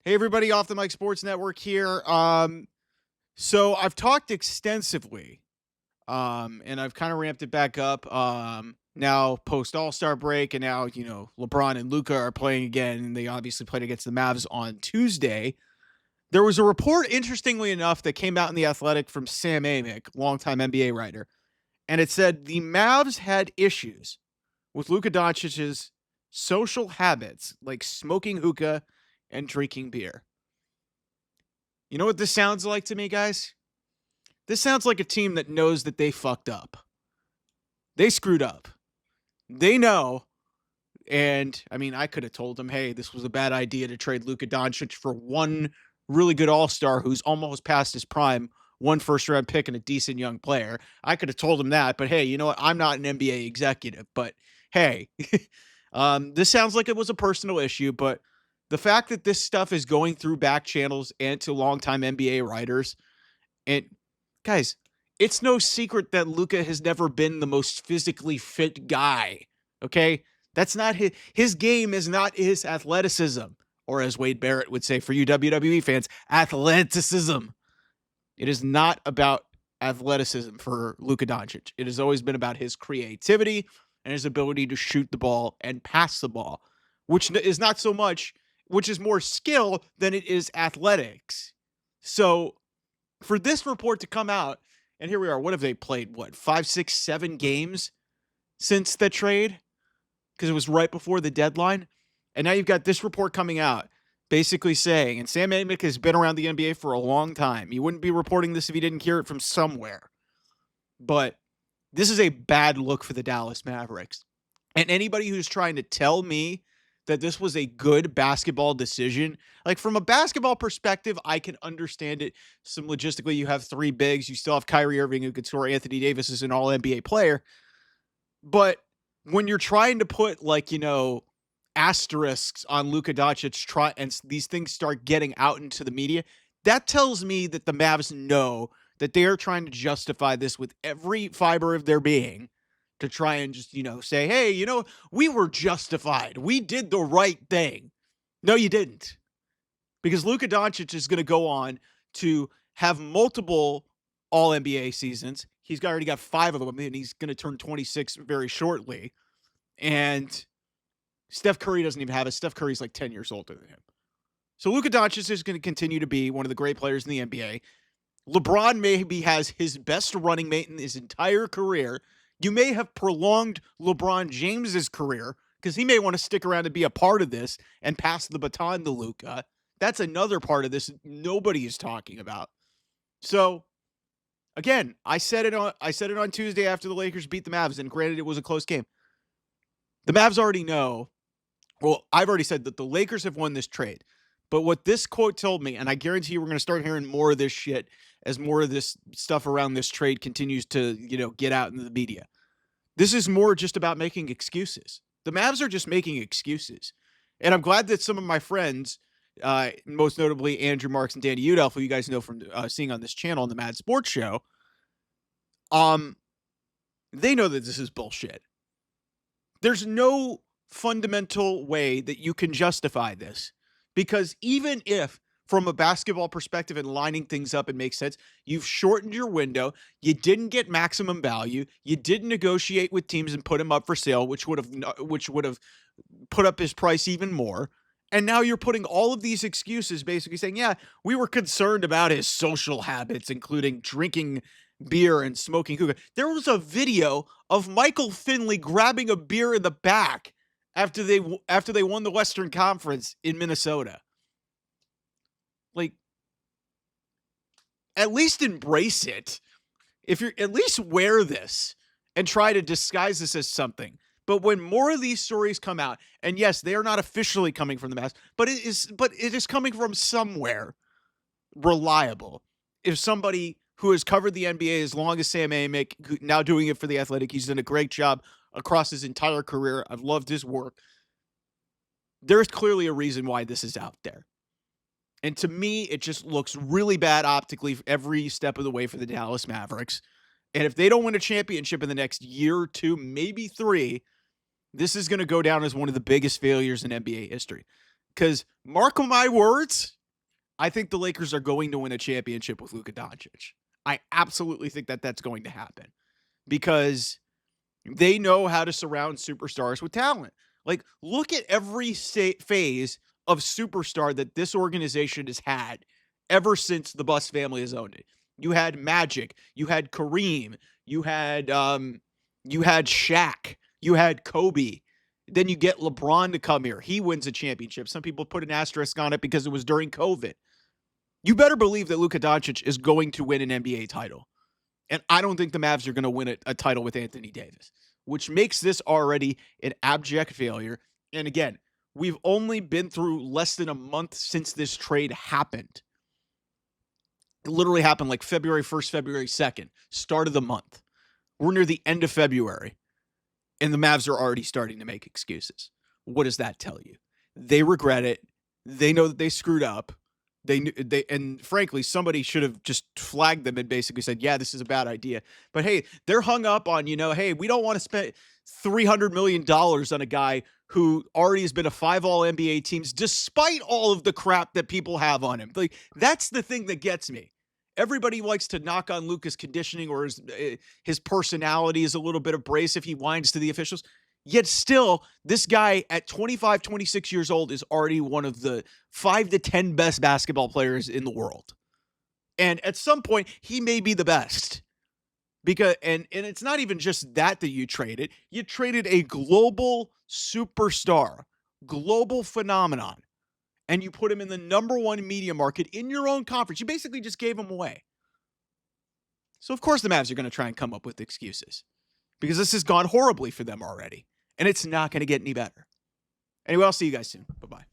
Hey everybody, off the Mike Sports Network here. So I've talked extensively, and I've kind of ramped it back up. Now post All-Star break, and now LeBron and Luka are playing again, and they obviously played against the Mavs on Tuesday. There was a report, interestingly enough, that came out in the Athletic from Sam Amick, longtime NBA writer, and it said the Mavs had issues with Luka Doncic's social habits, like smoking hookah and drinking beer. You know what this sounds like to me, guys? This sounds like a team that knows that they fucked up. They screwed up. They know. And I mean, I could have told them, hey, this was a bad idea to trade Luka Doncic for one really good all-star who's almost past his prime, one first-round pick and a decent young player. I could have told them that, but hey, you know what? I'm not an NBA executive, but hey, this sounds like it was a personal issue, but the fact that this stuff is going through back channels and to longtime NBA writers, and guys, it's no secret that Luka has never been the most physically fit guy. Okay? That's not his game is not his athleticism, or as Wade Barrett would say for you WWE fans, athleticism. It is not about athleticism for Luka Doncic. It has always been about his creativity and his ability to shoot the ball and pass the ball, which is not so much, which is more skill than it is athletics. So for this report to come out, and here we are, what have they played? What, 5, 6, 7 games since the trade? Because it was right before the deadline. And now you've got this report coming out basically saying, and Sam Amick has been around the NBA for a long time. He wouldn't be reporting this if he didn't hear it from somewhere. But this is a bad look for the Dallas Mavericks. And anybody who's trying to tell me that this was a good basketball decision, like from a basketball perspective, I can understand it. Some logistically, you have 3 bigs. You still have Kyrie Irving, who could score. Anthony Davis is an all NBA player. But when you're trying to put asterisks on Luka Doncic and these things start getting out into the media, that tells me that the Mavs know that they are trying to justify this with every fiber of their being to try and just, say, hey, we were justified. We did the right thing. No, you didn't. Because Luka Doncic is going to go on to have multiple All-NBA seasons. He's already got 5 of them, and he's going to turn 26 very shortly. And Steph Curry doesn't even have it. Steph Curry's like 10 years older than him. So Luka Doncic is going to continue to be one of the great players in the NBA. LeBron maybe has his best running mate in his entire career. You may have prolonged LeBron James's career because he may want to stick around and be a part of this and pass the baton to Luka. That's another part of this nobody is talking about. So, again, I said it on Tuesday after the Lakers beat the Mavs, and granted it was a close game. The Mavs already know. Well, I've already said that the Lakers have won this trade. But what this quote told me, and I guarantee you we're going to start hearing more of this shit as more of this stuff around this trade continues to, get out into the media. This is more just about making excuses. The Mavs are just making excuses. And I'm glad that some of my friends, most notably Andrew Marks and Danny Udelf, who you guys know from seeing on this channel on the Mad Sports Show, they know that this is bullshit. There's no fundamental way that you can justify this. Because even if, from a basketball perspective and lining things up, it makes sense, you've shortened your window, you didn't get maximum value, you didn't negotiate with teams and put him up for sale, which would have put up his price even more. And now you're putting all of these excuses, basically saying, yeah, we were concerned about his social habits, including drinking beer and smoking hookah. There was a video of Michael Finley grabbing a beer in the back after they won the Western Conference in Minnesota. Like, at least embrace it. If you're at least wear this and try to disguise this as something. But when more of these stories come out, and yes, they are not officially coming from the Mavs, but it is coming from somewhere reliable. If somebody who has covered the NBA as long as Sam Amick, now doing it for The Athletic, he's done a great job across his entire career. I've loved his work. There's clearly a reason why this is out there. And to me, it just looks really bad optically every step of the way for the Dallas Mavericks. And if they don't win a championship in the next year or 2, maybe 3, this is going to go down as one of the biggest failures in NBA history. Because mark my words, I think the Lakers are going to win a championship with Luka Doncic. I absolutely think that that's going to happen because they know how to surround superstars with talent. Like, look at every phase of superstar that this organization has had ever since the Buss family has owned it. You had Magic, you had Kareem, you had Shaq, you had Kobe. Then you get LeBron to come here. He wins a championship. Some people put an asterisk on it because it was during COVID. You better believe that Luka Doncic is going to win an NBA title. And I don't think the Mavs are going to win a title with Anthony Davis, which makes this already an abject failure. And again, we've only been through less than a month since this trade happened. It literally happened like February 1st, February 2nd, start of the month. We're near the end of February, and the Mavs are already starting to make excuses. What does that tell you? They regret it. They know that they screwed up. And frankly, somebody should have just flagged them and basically said, yeah, this is a bad idea. But hey, they're hung up on, hey, we don't want to spend $300 million on a guy who already has been a 5 all NBA teams, despite all of the crap that people have on him. Like, that's the thing that gets me. Everybody likes to knock on Luka's conditioning or his personality is a little bit abrasive. He whines to the officials. Yet still, this guy at 25, 26 years old is already one of the 5 to 10 best basketball players in the world. And at some point, he may be the best. Because and it's not even just that you traded. You traded a global superstar, global phenomenon, and you put him in the number 1 media market in your own conference. You basically just gave him away. So of course the Mavs are going to try and come up with excuses because this has gone horribly for them already, and it's not going to get any better. Anyway, I'll see you guys soon. Bye-bye.